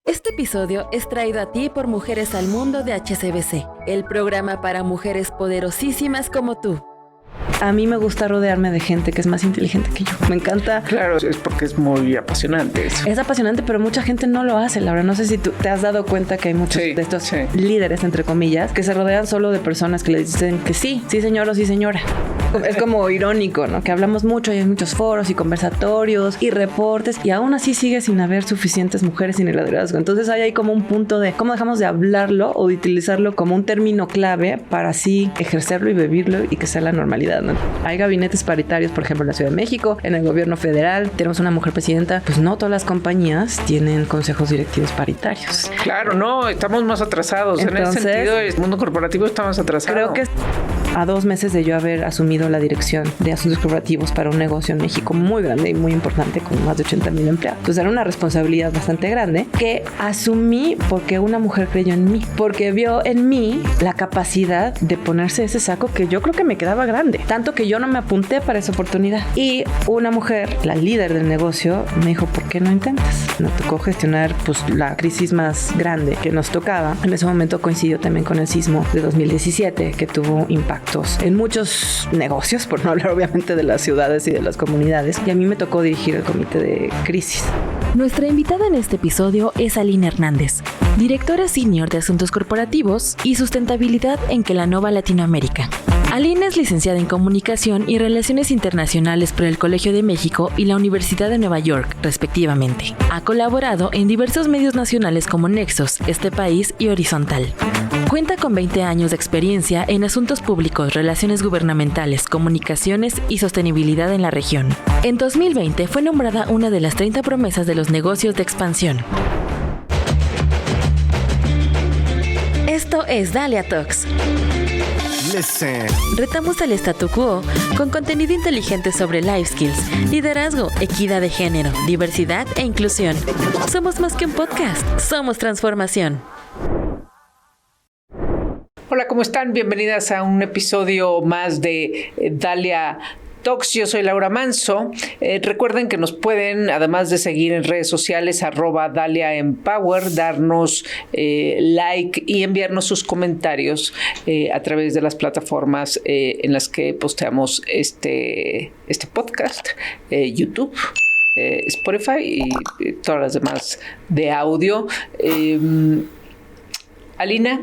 Este episodio es traído a ti por Mujeres al Mundo de HSBC, el programa para mujeres poderosísimas como tú. A mí me gusta rodearme de gente que es más inteligente que yo. Me encanta. Claro, es porque es muy apasionante eso. Es apasionante, pero mucha gente no lo hace, Laura. No sé si tú te has dado cuenta que hay muchos de estos líderes, entre comillas, que se rodean solo de personas que les dicen que sí señor o sí señora. Es como irónico, ¿no? Que hablamos mucho y hay muchos foros y conversatorios y reportes y aún así sigue sin haber suficientes mujeres en el liderazgo. Entonces hay ahí como un punto de cómo dejamos de hablarlo o de utilizarlo como un término clave para así ejercerlo y vivirlo y que sea la normalidad, ¿no? Hay gabinetes paritarios, por ejemplo, en la Ciudad de México, en el gobierno federal, tenemos una mujer presidenta. Pues no todas las compañías tienen consejos directivos paritarios. Claro, no, estamos más atrasados. Entonces, en ese sentido, el mundo corporativo está más atrasado. Creo que a 2 meses de yo haber asumido la dirección de asuntos corporativos para un negocio en México muy grande y muy importante con más de 80,000 empleados. Entonces era una responsabilidad bastante grande que asumí porque una mujer creyó en mí, porque vio en mí la capacidad de ponerse ese saco que yo creo que me quedaba grande, tanto que yo no me apunté para esa oportunidad. Y una mujer, la líder del negocio, me dijo, ¿por qué no intentas? Nos tocó gestionar pues la crisis más grande que nos tocaba. En ese momento coincidió también con el sismo de 2017 que tuvo impactos en muchos negocios, por no hablar obviamente de las ciudades y de las comunidades, y a mí me tocó dirigir el comité de crisis. Nuestra invitada en este episodio es Aline Hernández, directora senior de Asuntos Corporativos y Sustentabilidad en Kellanova Latinoamérica. Aline es licenciada en Comunicación y Relaciones Internacionales por el Colegio de México y la Universidad de Nueva York, respectivamente. Ha colaborado en diversos medios nacionales como Nexos, Este País y Horizontal. Cuenta con 20 años de experiencia en asuntos públicos, relaciones gubernamentales, comunicaciones y sostenibilidad en la región. En 2020 fue nombrada una de las 30 promesas de los negocios de expansión. Esto es Dalia Talks. Listen. Retamos al statu quo con contenido inteligente sobre life skills, liderazgo, equidad de género, diversidad e inclusión. Somos más que un podcast, somos transformación. Hola, ¿cómo están? Bienvenidas a un episodio más de Dalia Talks. Yo soy Laura Manso. Recuerden que nos pueden, además de seguir en redes sociales, @DaliaEmpower, darnos like y enviarnos sus comentarios a través de las plataformas en las que posteamos este podcast, YouTube, Spotify y todas las demás de audio. Alina,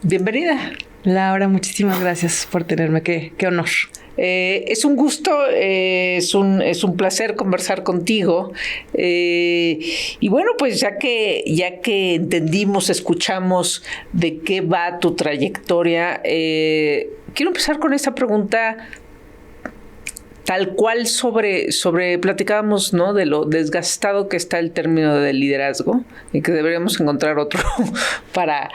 bienvenida. Laura, muchísimas gracias por tenerme. Qué honor. Es un gusto, es un placer conversar contigo. Y bueno, pues ya que entendimos, escuchamos de qué va tu trayectoria, quiero empezar con esta pregunta tal cual sobre platicábamos, ¿no? De lo desgastado que está el término del liderazgo y que deberíamos encontrar otro para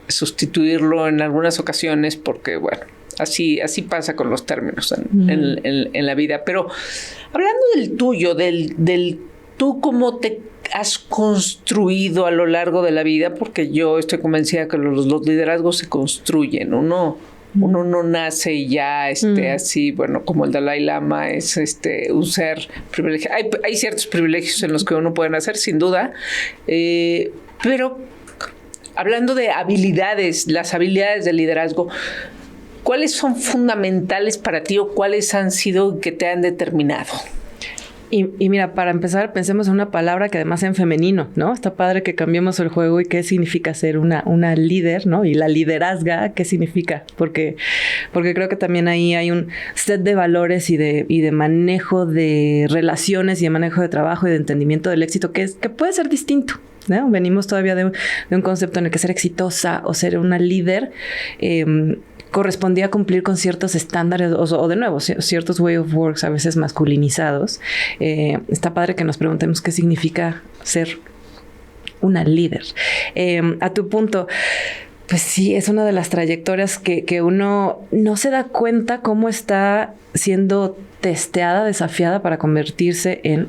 sustituirlo en algunas ocasiones, porque bueno, así pasa con los términos en la vida. Pero hablando del tuyo, del tú, cómo te has construido a lo largo de la vida, porque yo estoy convencida que los liderazgos se construyen. Uno no nace y ya así, bueno, como el Dalai Lama es un ser privilegiado. Hay ciertos privilegios en los que uno puede nacer, sin duda, pero hablando de habilidades, las habilidades del liderazgo, ¿cuáles son fundamentales para ti o cuáles han sido que te han determinado? Y mira, para empezar, pensemos en una palabra que además es en femenino, ¿no? Está padre que cambiemos el juego y qué significa ser una líder, ¿no? Y la liderazga, ¿qué significa? Porque creo que también ahí hay un set de valores y de manejo de relaciones y de manejo de trabajo y de entendimiento del éxito que puede ser distinto, ¿no? Venimos todavía de un concepto en el que ser exitosa o ser una líder correspondía cumplir con ciertos estándares o de nuevo, ciertos way of works a veces masculinizados. Está padre que nos preguntemos qué significa ser una líder. A tu punto, pues sí, es una de las trayectorias que uno no se da cuenta cómo está siendo testeada, desafiada para convertirse en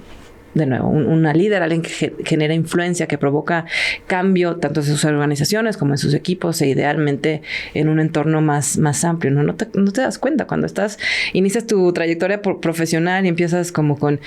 de nuevo, una líder, alguien que genera influencia, que provoca cambio tanto en sus organizaciones como en sus equipos e idealmente en un entorno más amplio, ¿no? No te das cuenta cuando inicias tu trayectoria profesional y empiezas como con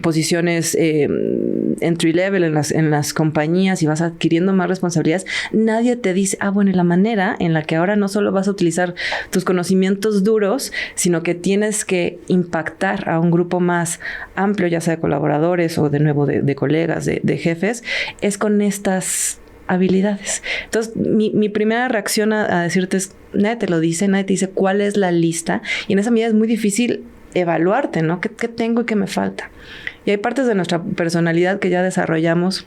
posiciones entry level en las compañías y vas adquiriendo más responsabilidades. Nadie te dice, bueno, la manera en la que ahora no solo vas a utilizar tus conocimientos duros, sino que tienes que impactar a un grupo más amplio, ya sea de colaboradores o de nuevo de colegas, de jefes, es con estas habilidades. Entonces, mi primera reacción a decirte es, nadie te lo dice, nadie te dice cuál es la lista, y en esa medida es muy difícil evaluarte, ¿no? ¿Qué tengo y qué me falta? Y hay partes de nuestra personalidad que ya desarrollamos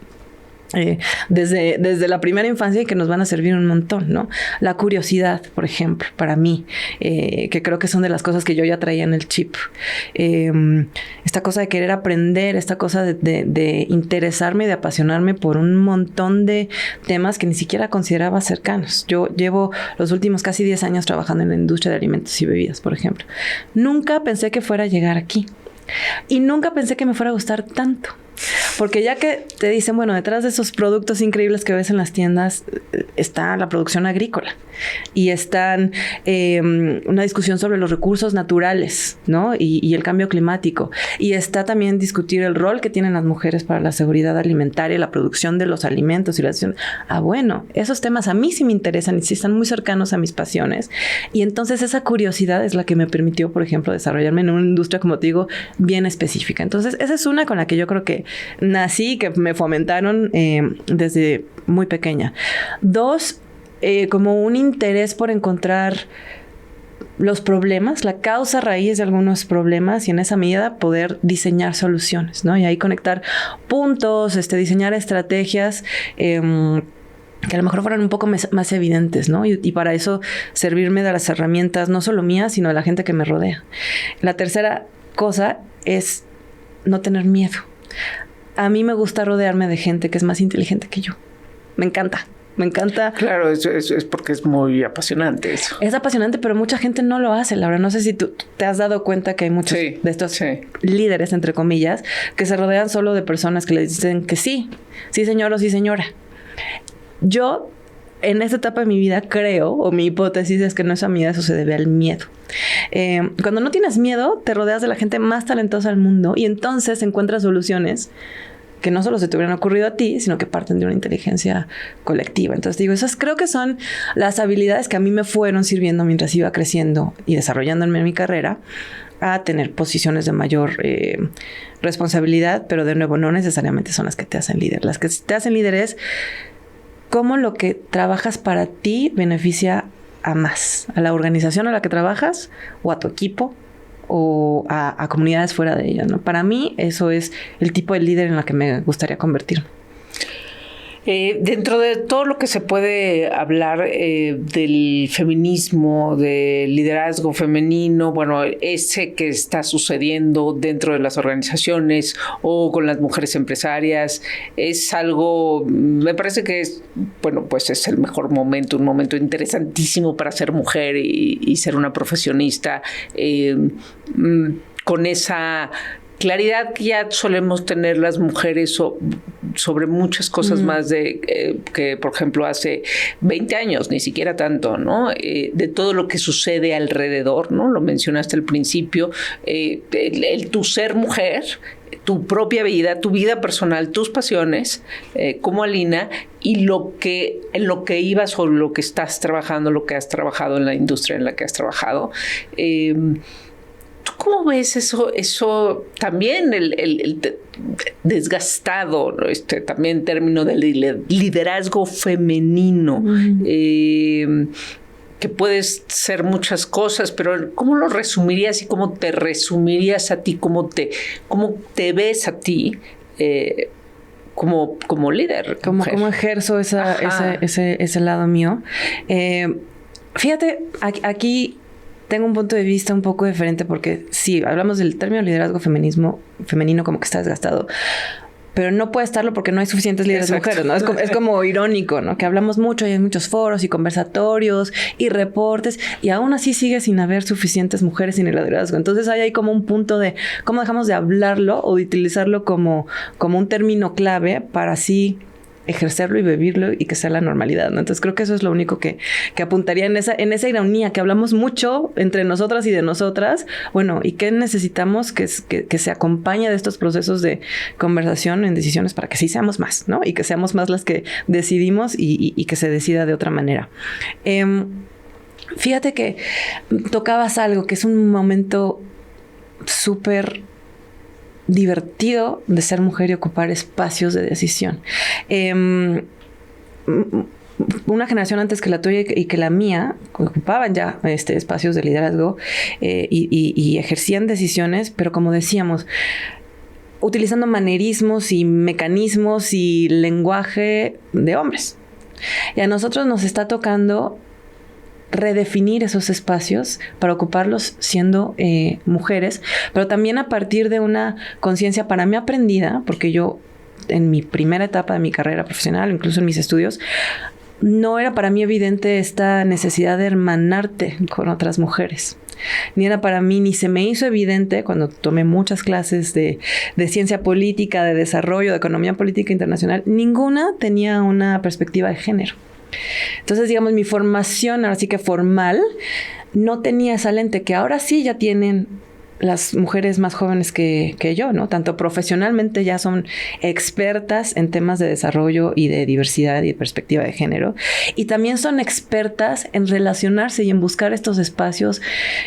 desde la primera infancia y que nos van a servir un montón, ¿no? La curiosidad, por ejemplo, para mí, que creo que son de las cosas que yo ya traía en el chip. Esta cosa de querer aprender, esta cosa de interesarme, de apasionarme por un montón de temas que ni siquiera consideraba cercanos. Yo llevo los últimos casi 10 años trabajando en la industria de alimentos y bebidas, por ejemplo. Nunca pensé que fuera a llegar aquí. Y nunca pensé que me fuera a gustar tanto. Porque ya que te dicen, bueno, detrás de esos productos increíbles que ves en las tiendas está la producción agrícola y están una discusión sobre los recursos naturales, ¿no? Y el cambio climático. Y está también discutir el rol que tienen las mujeres para la seguridad alimentaria, la producción de los alimentos y la decisión. Bueno, esos temas a mí sí me interesan y sí están muy cercanos a mis pasiones. Y entonces esa curiosidad es la que me permitió, por ejemplo, desarrollarme en una industria, como te digo, bien específica. Entonces, esa es una con la que yo creo que nací, que me fomentaron desde muy pequeña. 2, como un interés por encontrar los problemas, la causa raíz de algunos problemas y en esa medida poder diseñar soluciones, ¿no? Y ahí conectar puntos, diseñar estrategias que a lo mejor fueran un poco más evidentes, ¿no? Y para eso servirme de las herramientas, no solo mías, sino de la gente que me rodea. La tercera cosa es no tener miedo. A mí me gusta rodearme de gente que es más inteligente que yo. Me encanta. Claro, es porque es muy apasionante eso. Es apasionante, pero mucha gente no lo hace, Laura. No sé si tú te has dado cuenta que hay muchos de estos líderes, entre comillas, que se rodean solo de personas que les dicen que sí señor o sí señora. Yo, en esta etapa de mi vida, creo, o mi hipótesis es que no es a mí, eso se debe al miedo. Cuando no tienes miedo, te rodeas de la gente más talentosa del mundo y entonces encuentras soluciones que no solo se te hubieran ocurrido a ti, sino que parten de una inteligencia colectiva. Entonces digo, esas creo que son las habilidades que a mí me fueron sirviendo mientras iba creciendo y desarrollándome en mi carrera a tener posiciones de mayor responsabilidad, pero de nuevo no necesariamente son las que te hacen líder. Las que te hacen líder es cómo lo que trabajas para ti beneficia a más, a la organización a la que trabajas o a tu equipo o a comunidades fuera de ella, ¿no? Para mí eso es el tipo de líder en la que me gustaría convertirme. Dentro de todo lo que se puede hablar del feminismo, del liderazgo femenino, bueno, ese que está sucediendo dentro de las organizaciones o con las mujeres empresarias, es algo, me parece que es, bueno, pues es el mejor momento, un momento interesantísimo para ser mujer y ser una profesionista con esa claridad que ya solemos tener las mujeres sobre muchas cosas más que, por ejemplo, hace 20 años, ni siquiera tanto, ¿no? De todo lo que sucede alrededor, ¿no? Lo mencionaste al principio, tu ser mujer, tu propia vida, tu vida personal, tus pasiones, como Alina, y en lo que ibas o lo que estás trabajando, lo que has trabajado en la industria en la que has trabajado. ¿Cómo ves eso también el desgastado, ¿no? También término del liderazgo femenino, que puedes ser muchas cosas, pero ¿cómo lo resumirías y cómo te resumirías a ti, cómo te ves a ti como líder? ¿Cómo ejerzo ese lado mío? Fíjate, aquí tengo un punto de vista un poco diferente porque sí, hablamos del término liderazgo femenino como que está desgastado. pero no puede estarlo porque no hay suficientes líderes mujeres, ¿no? Es como irónico, ¿no? Que hablamos mucho y hay muchos foros y conversatorios y reportes y aún así sigue sin haber suficientes mujeres en el liderazgo. Entonces hay como un punto de cómo dejamos de hablarlo o de utilizarlo como un término clave para así ejercerlo y vivirlo y que sea la normalidad, ¿no? Entonces creo que eso es lo único que apuntaría en esa ironía que hablamos mucho entre nosotras y de nosotras. Bueno, ¿y qué necesitamos que se acompañe de estos procesos de conversación en decisiones para que sí seamos más, ¿no? Y que seamos más las que decidimos y que se decida de otra manera. Fíjate que tocabas algo que es un momento súper divertido de ser mujer y ocupar espacios de decisión. Una generación antes que la tuya y que la mía ocupaban ya espacios de liderazgo y ejercían decisiones, pero como decíamos, utilizando manerismos y mecanismos y lenguaje de hombres. Y a nosotros nos está tocando redefinir esos espacios para ocuparlos siendo mujeres, pero también a partir de una conciencia para mí aprendida, porque yo en mi primera etapa de mi carrera profesional, incluso en mis estudios, no era para mí evidente esta necesidad de hermanarte con otras mujeres. Ni era para mí, ni se me hizo evidente cuando tomé muchas clases de ciencia política, de desarrollo, de economía política internacional. Ninguna tenía una perspectiva de género. Entonces, digamos, mi formación, ahora sí que formal, no tenía esa lente que ahora sí ya tienen las mujeres más jóvenes que yo, ¿no? Tanto profesionalmente ya son expertas en temas de desarrollo y de diversidad y de perspectiva de género. Y también son expertas en relacionarse y en buscar estos espacios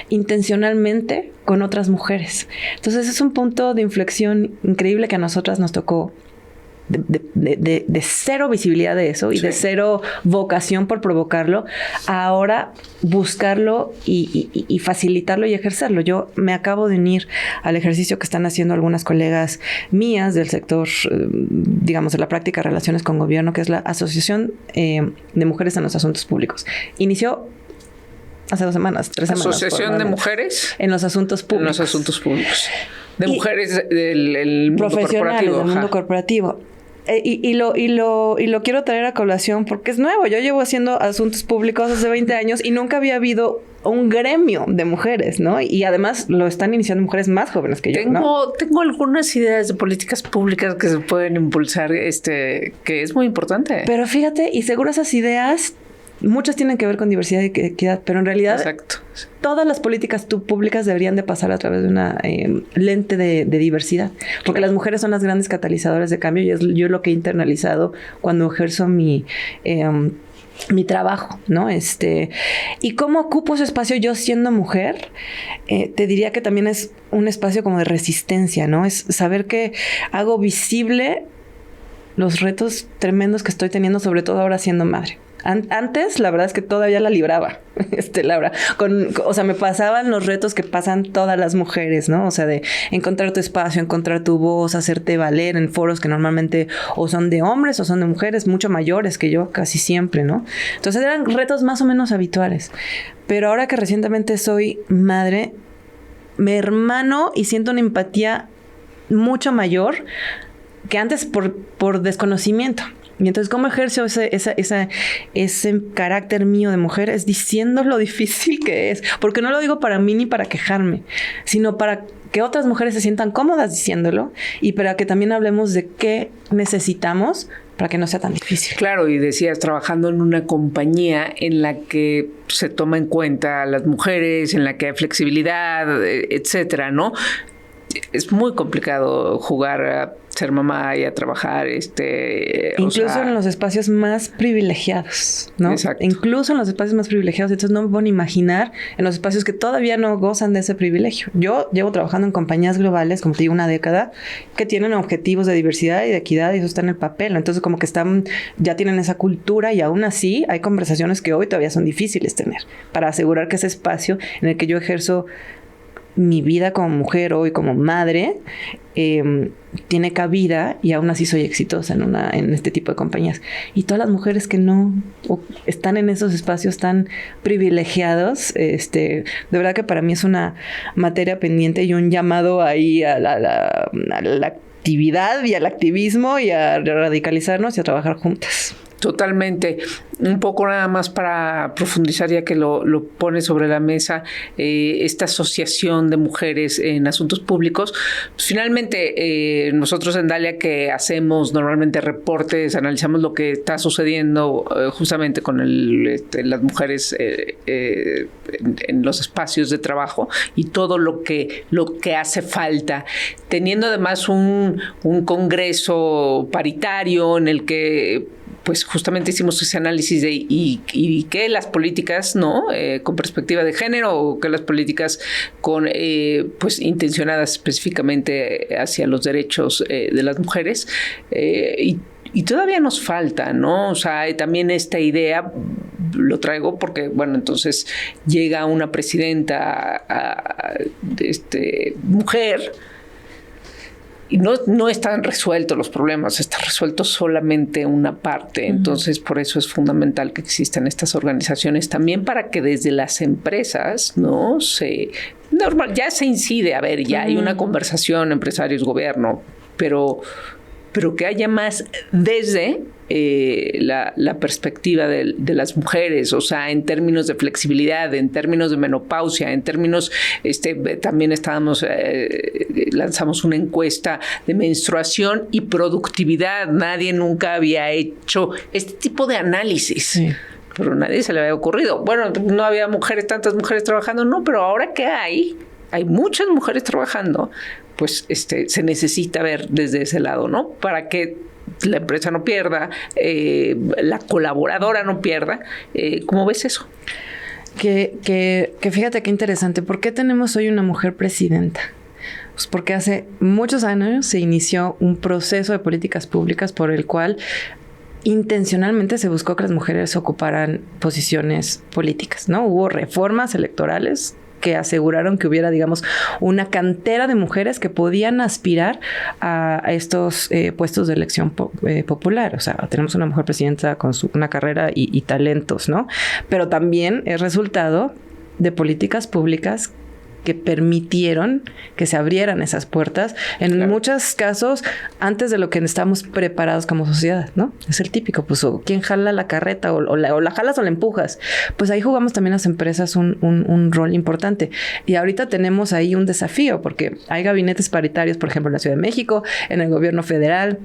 intencionalmente con otras mujeres. Entonces, es un punto de inflexión increíble que a nosotras nos tocó de cero visibilidad de eso y de cero vocación por provocarlo, ahora buscarlo y facilitarlo y ejercerlo. Yo me acabo de unir al ejercicio que están haciendo algunas colegas mías del sector, digamos, de la práctica de relaciones con gobierno, que es la Asociación de Mujeres en los Asuntos Públicos. Inició hace 2 semanas, 3 semanas. ¿Asociación de mujeres? En los asuntos públicos. En los asuntos públicos. De mujeres del mundo corporativo. Del mundo corporativo. Y lo quiero traer a colación porque es nuevo. Yo llevo haciendo asuntos públicos hace 20 años y nunca había habido un gremio de mujeres, ¿no? Y además lo están iniciando mujeres más jóvenes que yo, ¿no? Tengo algunas ideas de políticas públicas que se pueden impulsar, que es muy importante. Pero fíjate, y seguro esas ideas, muchas tienen que ver con diversidad y equidad, pero en realidad todas las políticas públicas deberían de pasar a través de una lente de diversidad, porque las mujeres son las grandes catalizadoras de cambio y es yo lo que he internalizado cuando ejerzo mi trabajo, ¿no? Y cómo ocupo ese espacio yo siendo mujer, te diría que también es un espacio como de resistencia, ¿no? Es saber que hago visible los retos tremendos que estoy teniendo, sobre todo ahora siendo madre. Antes, la verdad es que todavía la libraba, Laura. O sea, me pasaban los retos que pasan todas las mujeres, ¿no? O sea, de encontrar tu espacio, encontrar tu voz, hacerte valer en foros que normalmente o son de hombres o son de mujeres mucho mayores que yo, casi siempre, ¿no? Entonces eran retos más o menos habituales. Pero ahora que recientemente soy madre, me hermano y siento una empatía mucho mayor que antes por desconocimiento. Y entonces, ¿cómo ejerzo ese carácter mío de mujer? Es diciendo lo difícil que es. Porque no lo digo para mí ni para quejarme, sino para que otras mujeres se sientan cómodas diciéndolo y para que también hablemos de qué necesitamos para que no sea tan difícil. Claro, y decías, trabajando en una compañía en la que se toma en cuenta a las mujeres, en la que hay flexibilidad, etcétera, ¿no? Es muy complicado jugar a ser mamá y a trabajar, incluso en los espacios más privilegiados, ¿no? Exacto. Incluso en los espacios más privilegiados. Entonces no me puedo imaginar en los espacios que todavía no gozan de ese privilegio. Yo llevo trabajando en compañías globales, como te digo, 1 década, que tienen objetivos de diversidad y de equidad y eso está en el papel. Entonces como que ya tienen esa cultura y aún así hay conversaciones que hoy todavía son difíciles tener para asegurar que ese espacio en el que yo ejerzo mi vida como mujer hoy, como madre, tiene cabida y aún así soy exitosa en este tipo de compañías. Y todas las mujeres que no están en esos espacios tan privilegiados, de verdad que para mí es una materia pendiente y un llamado ahí a la actividad y al activismo y a radicalizarnos y a trabajar juntas. Totalmente. Un poco nada más para profundizar, ya que lo pone sobre la mesa, esta asociación de mujeres en asuntos públicos. Pues finalmente, nosotros en Dalia, que hacemos normalmente reportes, analizamos lo que está sucediendo justamente con las mujeres en los espacios de trabajo y todo lo que hace falta, teniendo además un congreso paritario en el que pues justamente hicimos ese análisis de y que las políticas, ¿no? Con perspectiva de género, o que las políticas con pues intencionadas específicamente hacia los derechos de las mujeres, y todavía nos falta, ¿no? O sea, también esta idea lo traigo porque, bueno, entonces llega una presidenta mujer. Y no están resueltos los problemas, está resuelto solamente una parte. Entonces, por eso es fundamental que existan estas organizaciones también, para que desde las empresas, ¿no? Ya se incide, a ver, ya hay una conversación empresarios, gobierno, pero que haya más desde la perspectiva de las mujeres, o sea, en términos de flexibilidad, en términos de menopausia, en términos, también lanzamos una encuesta de menstruación y productividad. Nadie nunca había hecho este tipo de análisis. Sí. Pero a nadie se le había ocurrido. Bueno, no había tantas mujeres trabajando, no, pero ahora que hay muchas mujeres trabajando, pues se necesita ver desde ese lado, ¿no? Para que la empresa no pierda, la colaboradora no pierda. ¿Cómo ves eso? Que fíjate qué interesante. ¿Por qué tenemos hoy una mujer presidenta? Pues porque hace muchos años se inició un proceso de políticas públicas por el cual intencionalmente se buscó que las mujeres ocuparan posiciones políticas, ¿no? Hubo reformas electorales que aseguraron que hubiera, digamos, una cantera de mujeres que podían aspirar a estos puestos de elección popular. O sea, tenemos una mujer presidenta con una carrera y talentos, ¿no? Pero también es resultado de políticas públicas que permitieron que se abrieran esas puertas, en muchos casos antes de lo que estamos preparados como sociedad, ¿no? Es el típico, pues, ¿quién jala la carreta? O la jalas o la empujas. Pues ahí jugamos también las empresas un rol importante. Y ahorita tenemos ahí un desafío, porque hay gabinetes paritarios, por ejemplo, en la Ciudad de México, en el gobierno federal.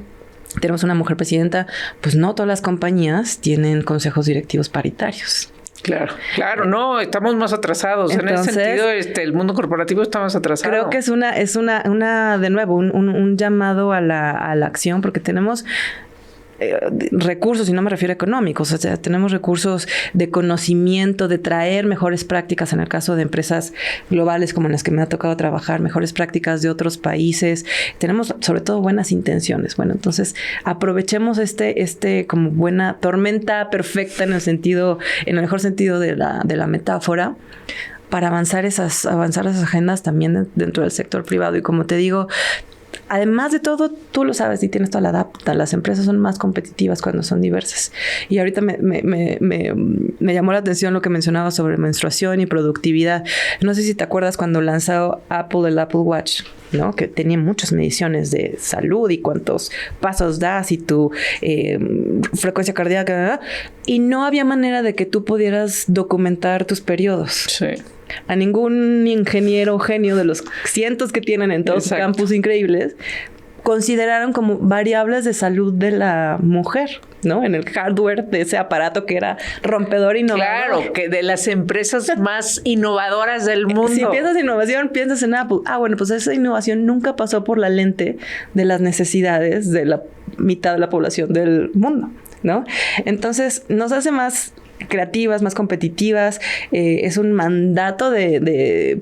Tenemos una mujer presidenta. Pues no todas las compañías tienen consejos directivos paritarios. Claro, no, estamos más atrasados. Entonces, en ese sentido, el mundo corporativo está más atrasado. Creo que es una de nuevo, un llamado a la acción, porque tenemos recursos, y no me refiero a económicos, o sea, tenemos recursos de conocimiento, de traer mejores prácticas, en el caso de empresas globales como en las que me ha tocado trabajar, mejores prácticas de otros países. Tenemos sobre todo buenas intenciones. Bueno, entonces aprovechemos como buena tormenta perfecta en el mejor sentido de la metáfora, para avanzar esas agendas también dentro del sector privado. Y como te digo, además de todo, tú lo sabes y tienes toda la data, las empresas son más competitivas cuando son diversas. Y ahorita me llamó la atención lo que mencionabas sobre menstruación y productividad. No sé si te acuerdas cuando lanzó Apple el Apple Watch, ¿no? Que tenía muchas mediciones de salud y cuántos pasos das y tu frecuencia cardíaca, ¿verdad? Y no había manera de que tú pudieras documentar tus periodos. Sí. A ningún ingeniero o genio de los cientos que tienen en todos sus campus increíbles consideraron como variables de salud de la mujer, ¿no? En el hardware de ese aparato que era rompedor e innovador. Claro, que de las empresas más innovadoras del mundo. Si piensas en innovación, piensas en Apple. Bueno, pues esa innovación nunca pasó por la lente de las necesidades de la mitad de la población del mundo, ¿no? Entonces, nos hace más creativas, más competitivas. Es un mandato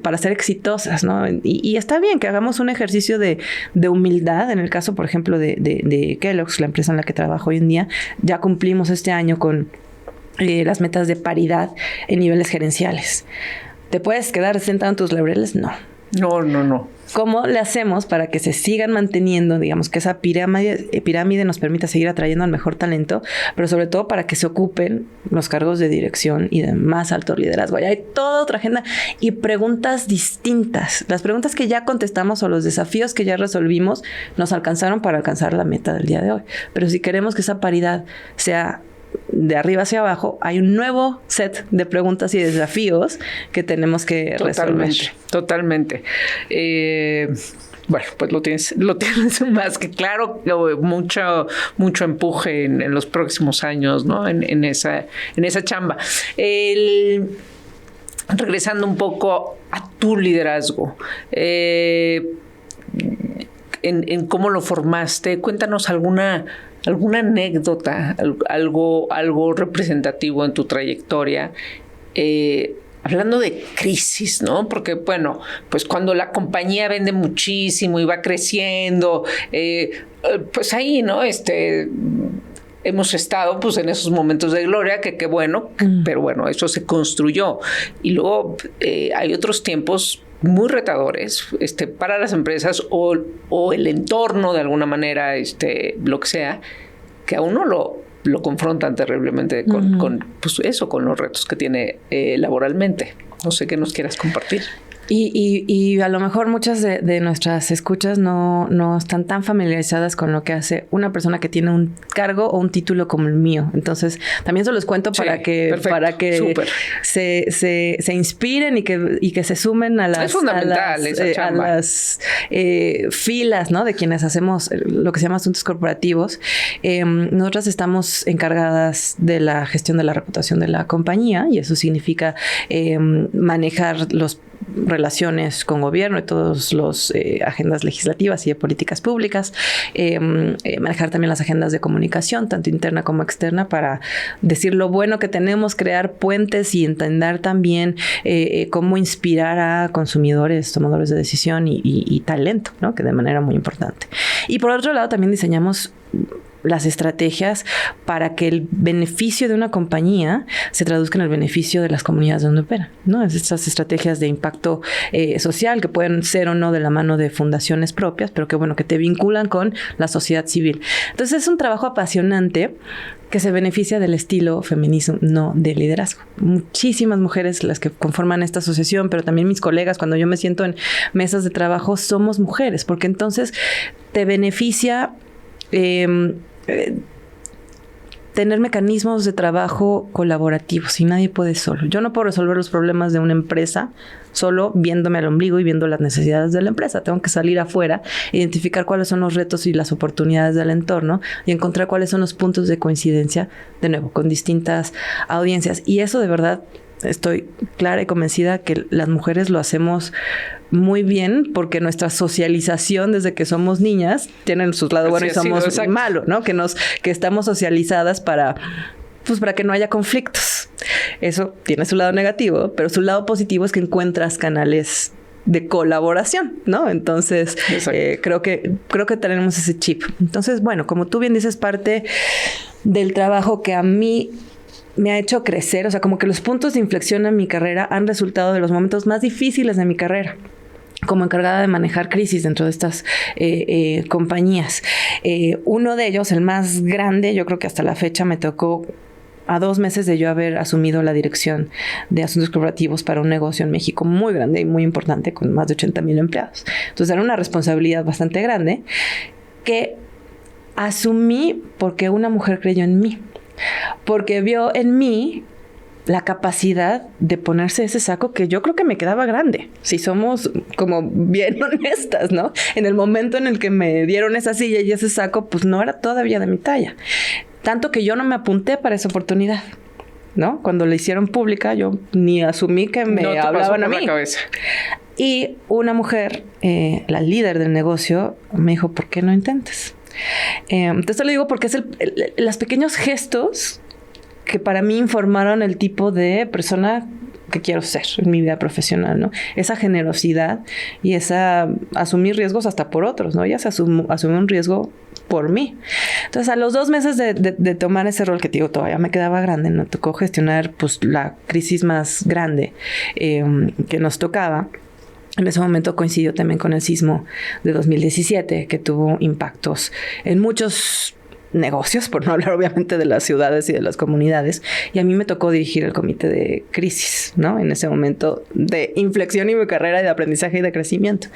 para ser exitosas, ¿no? Y está bien que hagamos un ejercicio de humildad. En el caso, por ejemplo, de Kellogg's, la empresa en la que trabajo hoy en día, ya cumplimos este año con las metas de paridad en niveles gerenciales. ¿Te puedes quedar sentado en tus laureles? No. No. ¿Cómo le hacemos para que se sigan manteniendo, digamos, que esa pirámide nos permita seguir atrayendo al mejor talento, pero sobre todo para que se ocupen los cargos de dirección y de más alto liderazgo? Y hay toda otra agenda y preguntas distintas. Las preguntas que ya contestamos o los desafíos que ya resolvimos nos alcanzaron para alcanzar la meta del día de hoy. Pero si queremos que esa paridad sea de arriba hacia abajo, hay un nuevo set de preguntas y desafíos que tenemos que resolver. Totalmente. Bueno, pues lo tienes más que claro, mucho empuje en los próximos años, ¿no? En esa chamba. Regresando un poco a tu liderazgo, en cómo lo formaste, cuéntanos alguna anécdota, algo representativo en tu trayectoria, hablando de crisis, ¿no? Porque, bueno, pues cuando la compañía vende muchísimo y va creciendo, pues ahí, ¿no? Hemos estado pues en esos momentos de gloria, que qué bueno, pero bueno, eso se construyó. Y luego hay otros tiempos muy retadores para las empresas o el entorno de alguna manera, lo que sea, que a uno lo confrontan terriblemente con los retos que tiene laboralmente. No sé qué nos quieras compartir. Y a lo mejor muchas de nuestras escuchas no están tan familiarizadas con lo que hace una persona que tiene un cargo o un título como el mío. Entonces, también se los cuento para que se inspiren y que se sumen a las filas, ¿no? De quienes hacemos lo que se llama asuntos corporativos. Nosotras estamos encargadas de la gestión de la reputación de la compañía, y eso significa manejar los relaciones con gobierno y todas las agendas legislativas y de políticas públicas, manejar también las agendas de comunicación, tanto interna como externa, para decir lo bueno que tenemos, crear puentes y entender también cómo inspirar a consumidores, tomadores de decisión y talento, ¿no? Que de manera muy importante. Y por otro lado también diseñamos las estrategias para que el beneficio de una compañía se traduzca en el beneficio de las comunidades donde operan, ¿no? Estas estrategias de impacto social, que pueden ser o no de la mano de fundaciones propias, pero que te vinculan con la sociedad civil. Entonces es un trabajo apasionante que se beneficia del estilo feminismo, no del liderazgo. Muchísimas mujeres las que conforman esta asociación, pero también mis colegas, cuando yo me siento en mesas de trabajo, somos mujeres, porque entonces te beneficia tener mecanismos de trabajo colaborativos, y nadie puede solo. Yo no puedo resolver los problemas de una empresa solo viéndome al ombligo y viendo las necesidades de la empresa. Tengo que salir afuera, identificar cuáles son los retos y las oportunidades del entorno y encontrar cuáles son los puntos de coincidencia, de nuevo, con distintas audiencias. Y eso, de verdad, estoy clara y convencida que las mujeres lo hacemos muy bien, porque nuestra socialización desde que somos niñas tiene su lado bueno y somos malo, ¿no? Que estamos socializadas para que no haya conflictos. Eso tiene su lado negativo, pero su lado positivo es que encuentras canales de colaboración, ¿no? Entonces, creo que tenemos ese chip. Entonces, bueno, como tú bien dices, parte del trabajo que a mí me ha hecho crecer, o sea, como que los puntos de inflexión en mi carrera han resultado de los momentos más difíciles de mi carrera, como encargada de manejar crisis dentro de estas compañías. Uno de ellos, el más grande, yo creo que hasta la fecha me tocó a 2 meses de yo haber asumido la dirección de asuntos corporativos para un negocio en México muy grande y muy importante, con más de 80,000 empleados. Entonces era una responsabilidad bastante grande que asumí porque una mujer creyó en mí, porque vio en mí la capacidad de ponerse ese saco que yo creo que me quedaba grande, si somos como bien honestas, ¿no? En el momento en el que me dieron esa silla y ese saco, pues no era todavía de mi talla. Tanto que yo no me apunté para esa oportunidad, ¿no? Cuando la hicieron pública, yo ni asumí que me hablaban a mí. La cabeza. Y una mujer, la líder del negocio, me dijo, ¿por qué no intentas? Entonces te lo digo porque es los pequeños gestos que para mí informaron el tipo de persona que quiero ser en mi vida profesional, ¿no? Esa generosidad y esa asumir riesgos hasta por otros, ¿no? Ella se asumió un riesgo por mí. Entonces, a los 2 meses de tomar ese rol, que te digo, todavía me quedaba grande, me tocó gestionar pues la crisis más grande que nos tocaba. En ese momento coincidió también con el sismo de 2017, que tuvo impactos en muchos negocios, por no hablar obviamente de las ciudades y de las comunidades, y a mí me tocó dirigir el comité de crisis, ¿no? En ese momento de inflexión en mi carrera de aprendizaje y de crecimiento.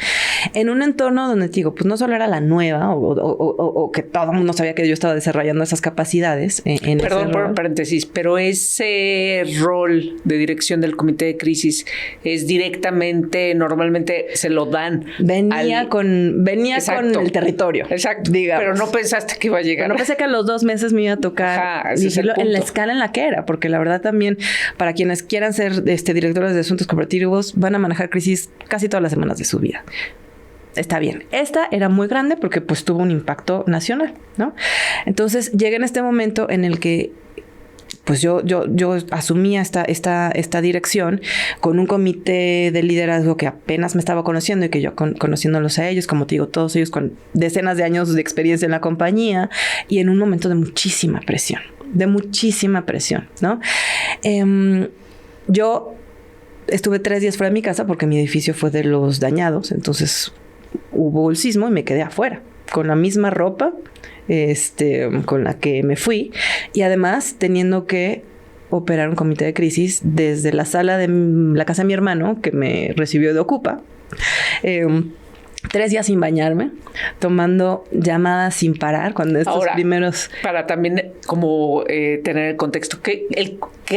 En un entorno donde, digo, pues no solo era la nueva o que todo el mundo sabía que yo estaba desarrollando esas capacidades. Perdón por paréntesis, pero ese rol de dirección del comité de crisis es directamente, normalmente se lo dan. Venía con el territorio. Exacto. Digamos. Pero no pensaste que iba a llegar. No pensé que a los 2 meses me iba a tocar dirigirlo en la escala en la que era, porque la verdad también, para quienes quieran ser directores de asuntos corporativos, van a manejar crisis casi todas las semanas de su vida. Está bien. Esta era muy grande porque pues tuvo un impacto nacional, ¿no? Entonces llegué en este momento en el que pues yo asumía esta dirección con un comité de liderazgo que apenas me estaba conociendo y que yo conociéndolos a ellos, como te digo, todos ellos con decenas de años de experiencia en la compañía y en un momento de muchísima presión, ¿no? Yo estuve 3 días fuera de mi casa porque mi edificio fue de los dañados, entonces hubo el sismo y me quedé afuera con la misma ropa con la que me fui y además teniendo que operar un comité de crisis desde la sala de la casa de mi hermano que me recibió de Ocupa. 3 días sin bañarme, tomando llamadas sin parar cuando estos primeros... Para también como tener el contexto, ¿qué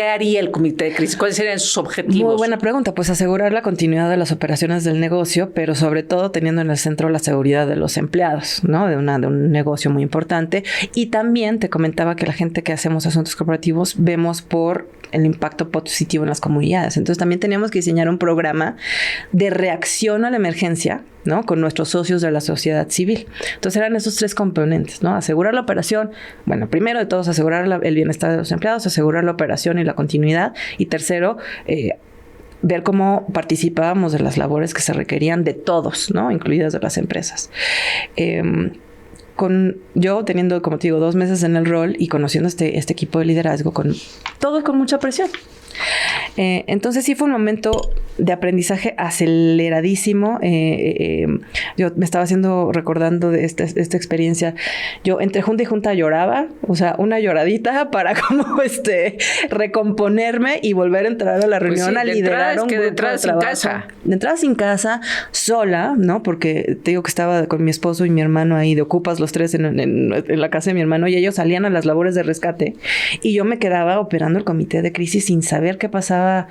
haría el comité de crisis? ¿Cuáles serían sus objetivos? Muy buena pregunta. Pues asegurar la continuidad de las operaciones del negocio, pero sobre todo teniendo en el centro la seguridad de los empleados, ¿no? De un negocio muy importante. Y también te comentaba que la gente que hacemos asuntos corporativos vemos por el impacto positivo en las comunidades. Entonces también teníamos que diseñar un programa de reacción a la emergencia, ¿no? Con nuestros socios de la sociedad civil. Entonces eran esos 3 componentes, ¿no? Asegurar la operación, bueno, primero de todos asegurar el bienestar de los empleados, asegurar la operación y la continuidad, y tercero, ver cómo participábamos de las labores que se requerían de todos, ¿no? Incluidas de las empresas. Yo teniendo, como te digo, 2 meses en el rol y conociendo este equipo de liderazgo, todo con mucha presión. Entonces sí fue un momento de aprendizaje aceleradísimo. Yo me estaba recordando de esta experiencia. Yo entre junta y junta lloraba, o sea, una lloradita para como recomponerme y volver a entrar a la reunión a liderar un grupo de trabajo. De entrada sin casa, sola, ¿no? Porque te digo que estaba con mi esposo y mi hermano ahí de ocupas los 3 en la casa de mi hermano y ellos salían a las labores de rescate y yo me quedaba operando el comité de crisis sin saber qué pasaba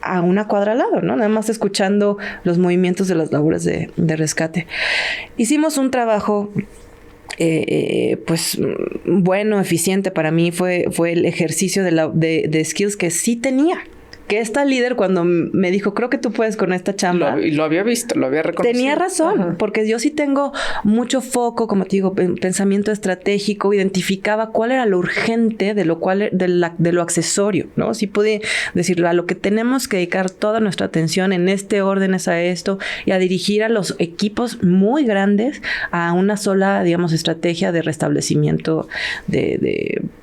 a una cuadra al lado, ¿no? Nada más escuchando los movimientos de las labores de rescate. Hicimos un trabajo pues bueno, eficiente. Para mí fue el ejercicio de skills que sí tenía. Que esta líder cuando me dijo, creo que tú puedes con esta chamba. Lo había visto, lo había reconocido. Tenía razón, porque yo sí tengo mucho foco, como te digo, pensamiento estratégico, identificaba cuál era lo urgente de lo accesorio, ¿no? Sí pude decir, a lo que tenemos que dedicar toda nuestra atención en este orden es a esto y a dirigir a los equipos muy grandes a una sola, digamos, estrategia de restablecimiento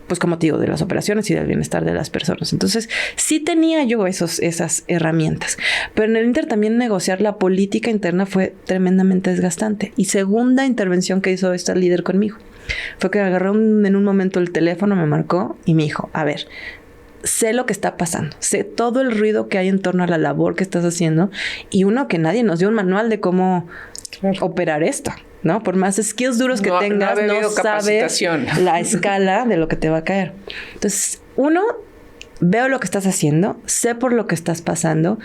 pues como te digo, de las operaciones y del bienestar de las personas. Entonces, sí tenía yo esas herramientas. Pero en el Inter también negociar la política interna fue tremendamente desgastante. Y segunda intervención que hizo esta líder conmigo fue que agarró en un momento el teléfono, me marcó y me dijo, a ver, sé lo que está pasando, sé todo el ruido que hay en torno a la labor que estás haciendo y que nadie nos dio un manual de cómo operar esto, ¿no? Por más skills duros que tengas, no sabes la escala de lo que te va a caer. Entonces, veo lo que estás haciendo, sé por lo que estás pasando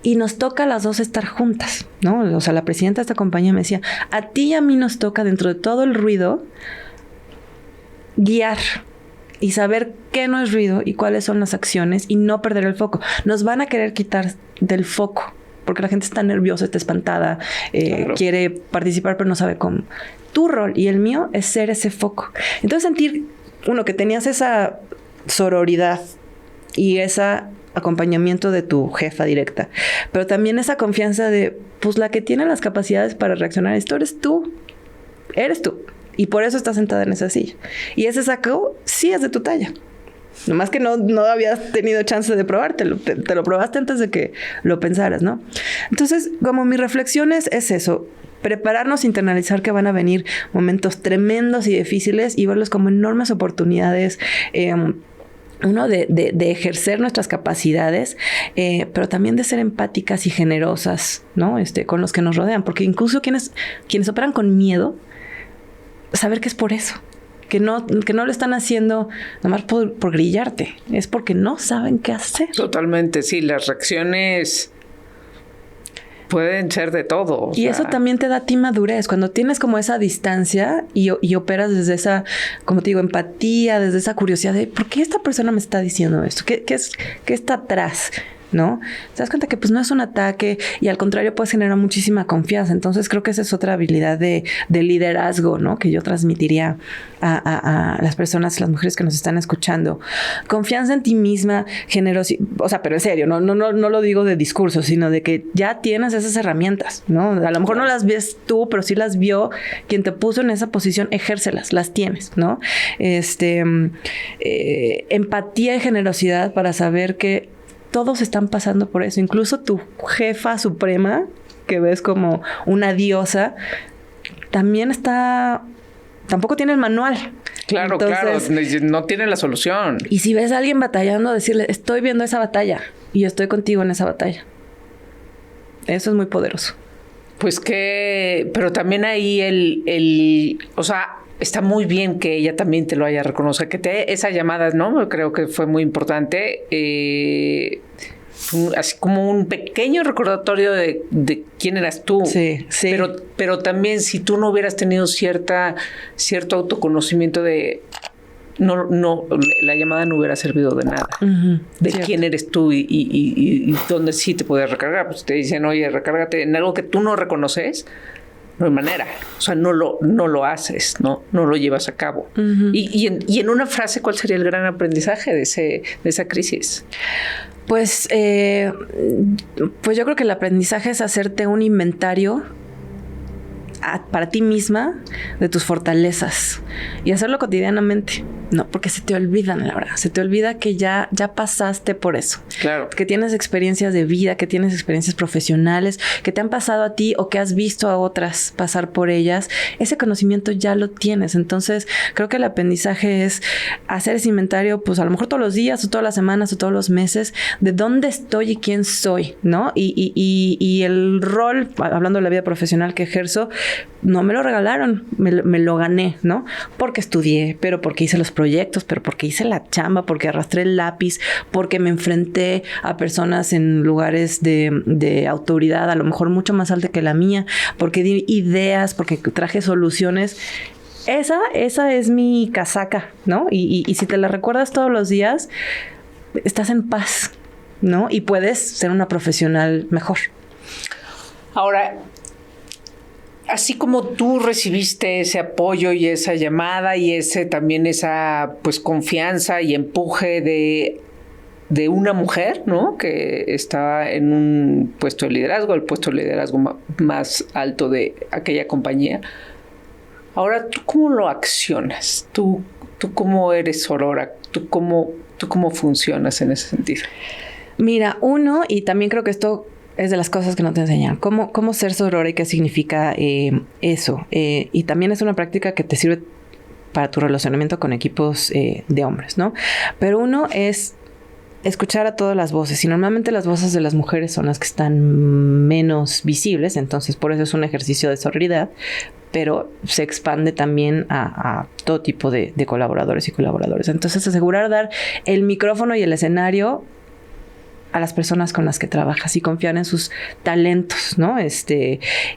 y nos toca a las 2 estar juntas, ¿no? O sea, la presidenta de esta compañía me decía, a ti y a mí nos toca dentro de todo el ruido guiar y saber qué no es ruido y cuáles son las acciones y no perder el foco. Nos van a querer quitar del foco porque la gente está nerviosa, está espantada, claro, quiere participar pero no sabe cómo. Tu rol y el mío es ser ese foco. Entonces sentir, que tenías esa sororidad y ese acompañamiento de tu jefa directa, pero también esa confianza de, pues la que tiene las capacidades para reaccionar a esto eres tú. Y por eso estás sentada en esa silla. Y ese saco sí es de tu talla. Nomás que no habías tenido chance de probártelo. Te lo probaste antes de que lo pensaras, ¿no? Entonces, como mi reflexión es eso. Prepararnos, internalizar que van a venir momentos tremendos y difíciles y verlos como enormes oportunidades. Uno, de ejercer nuestras capacidades, pero también de ser empáticas y generosas, ¿no? Con los que nos rodean. Porque incluso quienes operan con miedo, saber que es por eso. Que no lo están haciendo nada más por grillarte. Es porque no saben qué hacer. Totalmente, sí. Las reacciones pueden ser de todo. Y eso también te da a ti madurez. Cuando tienes como esa distancia y operas desde esa, como te digo, empatía, desde esa curiosidad de ¿por qué esta persona me está diciendo esto? ¿Qué está atrás? ¿No? Te das cuenta que pues no es un ataque y al contrario puedes generar muchísima confianza. Entonces creo que esa es otra habilidad de liderazgo, ¿no? Que yo transmitiría a las personas, las mujeres que nos están escuchando. Confianza en ti misma, generosidad, o sea, pero en serio, no lo digo de discurso, sino de que ya tienes esas herramientas, ¿no? A lo mejor no las ves tú, pero sí las vio quien te puso en esa posición, ejércelas, las tienes, ¿no? Empatía y generosidad para saber que todos están pasando por eso. Incluso tu jefa suprema, que ves como una diosa, tampoco tiene el manual. Claro, no tiene la solución. Y si ves a alguien batallando, decirle, estoy viendo esa batalla y estoy contigo en esa batalla. Eso es muy poderoso. Pues pero también ahí o sea, está muy bien que ella también te lo haya reconocido, que esa llamada, ¿no? Creo que fue muy importante. Así como un pequeño recordatorio de quién eras tú. Sí. Pero también si tú no hubieras tenido cierto autoconocimiento la llamada no hubiera servido de nada. Uh-huh, de cierto. Quién eres tú y dónde sí te puedes recargar. Pues te dicen, oye, recárgate en algo que tú no reconoces. No hay manera, o sea, no lo haces, no lo llevas a cabo. Uh-huh. Y en una frase, ¿cuál sería el gran aprendizaje de esa crisis? Pues yo creo que el aprendizaje es hacerte un inventario para ti misma de tus fortalezas y hacerlo cotidianamente. No, porque se te olvidan, la verdad. Se te olvida que ya pasaste por eso. Claro. Que tienes experiencias de vida, que tienes experiencias profesionales, que te han pasado a ti o que has visto a otras pasar por ellas. Ese conocimiento ya lo tienes. Entonces, creo que el aprendizaje es hacer ese inventario, pues a lo mejor todos los días o todas las semanas o todos los meses, de dónde estoy y quién soy, ¿no? Y el rol, hablando de la vida profesional que ejerzo, no me lo regalaron, me lo gané, ¿no? Porque estudié, pero porque hice los proyectos, pero porque hice la chamba, porque arrastré el lápiz, porque me enfrenté a personas en lugares de autoridad, a lo mejor mucho más alta que la mía, porque di ideas, porque traje soluciones. Esa es mi casaca, ¿no? Y si te la recuerdas todos los días, estás en paz, ¿no? Y puedes ser una profesional mejor. Ahora, así como tú recibiste ese apoyo y esa llamada y también esa pues confianza y empuje de una mujer, ¿no? Que estaba en un puesto de liderazgo, el puesto de liderazgo más alto de aquella compañía. Ahora, ¿tú cómo lo accionas? ¿Tú cómo eres sorora? ¿Tú cómo funcionas en ese sentido? Mira, y también creo que esto es de las cosas que no te enseñan. ¿Cómo ser sorora y qué significa eso? Y también es una práctica que te sirve para tu relacionamiento con equipos de hombres, ¿no? Pero uno es escuchar a todas las voces. Y normalmente las voces de las mujeres son las que están menos visibles. Entonces, por eso es un ejercicio de sororidad. Pero se expande también a todo tipo de colaboradores y colaboradores. Entonces, asegurar dar el micrófono y el escenario a las personas con las que trabajas y confiar en sus talentos, ¿no?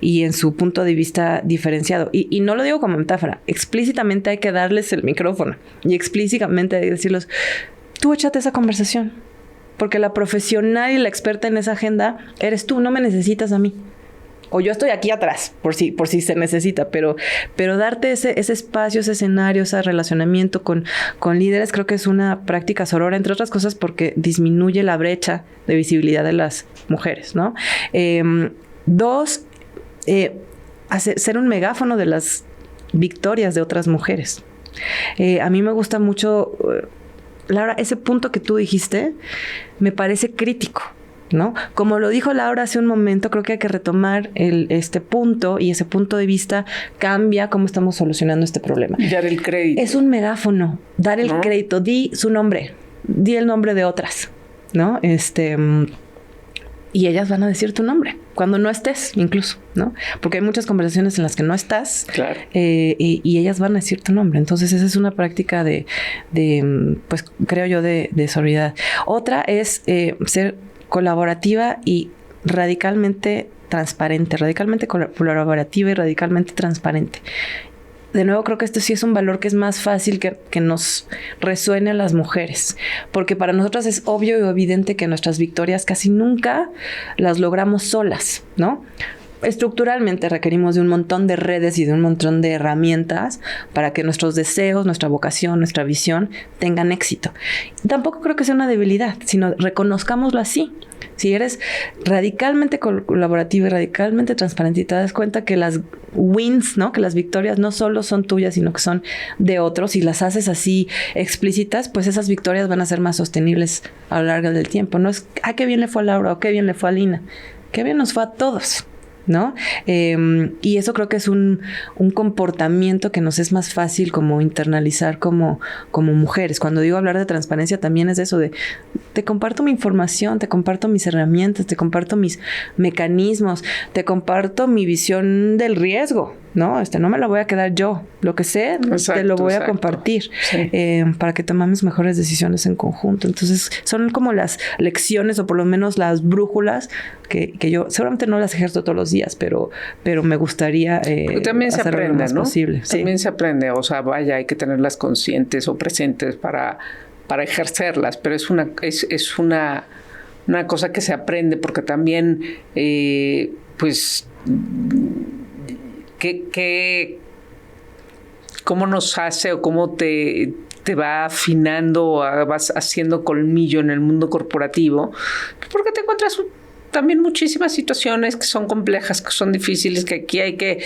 Y en su punto de vista diferenciado. Y no lo digo como metáfora. Explícitamente hay que darles el micrófono. Y explícitamente hay que decirles, tú échate esa conversación. Porque la profesional y la experta en esa agenda eres tú, no me necesitas a mí. O yo estoy aquí atrás, por si se necesita, pero darte ese espacio, ese escenario, ese relacionamiento con líderes, creo que es una práctica sorora, entre otras cosas porque disminuye la brecha de visibilidad de las mujeres, ¿no? Dos, ser un megáfono de las victorias de otras mujeres. A mí me gusta mucho Laura, ese punto que tú dijiste me parece crítico, ¿no? Como lo dijo Laura hace un momento, creo que hay que retomar este punto, y ese punto de vista cambia cómo estamos solucionando este problema. Dar el crédito. Es un megáfono, dar el crédito, di su nombre, di el nombre de otras, ¿no? Y ellas van a decir tu nombre, cuando no estés incluso, ¿no? Porque hay muchas conversaciones en las que no estás, claro. Y ellas van a decir tu nombre. Entonces esa es una práctica pues creo yo, de sororidad. Otra es ser colaborativa y radicalmente transparente, radicalmente colaborativa y radicalmente transparente. De nuevo, creo que esto sí es un valor que es más fácil que nos resuene a las mujeres, porque para nosotras es obvio y evidente que nuestras victorias casi nunca las logramos solas, ¿no? Estructuralmente requerimos de un montón de redes y de un montón de herramientas para que nuestros deseos, nuestra vocación, nuestra visión tengan éxito. Y tampoco creo que sea una debilidad, sino reconozcámoslo así. Si eres radicalmente colaborativa y radicalmente transparente y te das cuenta que las wins, ¿no? Que las victorias no solo son tuyas, sino que son de otros, y las haces así explícitas, pues esas victorias van a ser más sostenibles a lo largo del tiempo. No es, qué bien le fue a Laura o qué bien le fue a Lina. Qué bien nos fue a todos, ¿no? Y eso creo que es un comportamiento que nos es más fácil como internalizar como mujeres. Cuando digo hablar de transparencia, también es eso de te comparto mi información, te comparto mis herramientas, te comparto mis mecanismos, te comparto mi visión del riesgo, ¿no? No me la voy a quedar yo. Lo que sé, exacto, te lo voy a compartir, sí, para que tomemos mejores decisiones en conjunto. Entonces, son como las lecciones, o por lo menos las brújulas que yo seguramente no las ejerzo todos los días, pero me gustaría también se aprende, lo más posible. También se aprende, o sea, vaya, hay que tenerlas conscientes o presentes para ejercerlas, pero es una cosa que se aprende, porque también pues cómo nos hace o cómo te va afinando, vas haciendo colmillo en el mundo corporativo, porque te encuentras también muchísimas situaciones que son complejas, que son difíciles, que aquí hay que,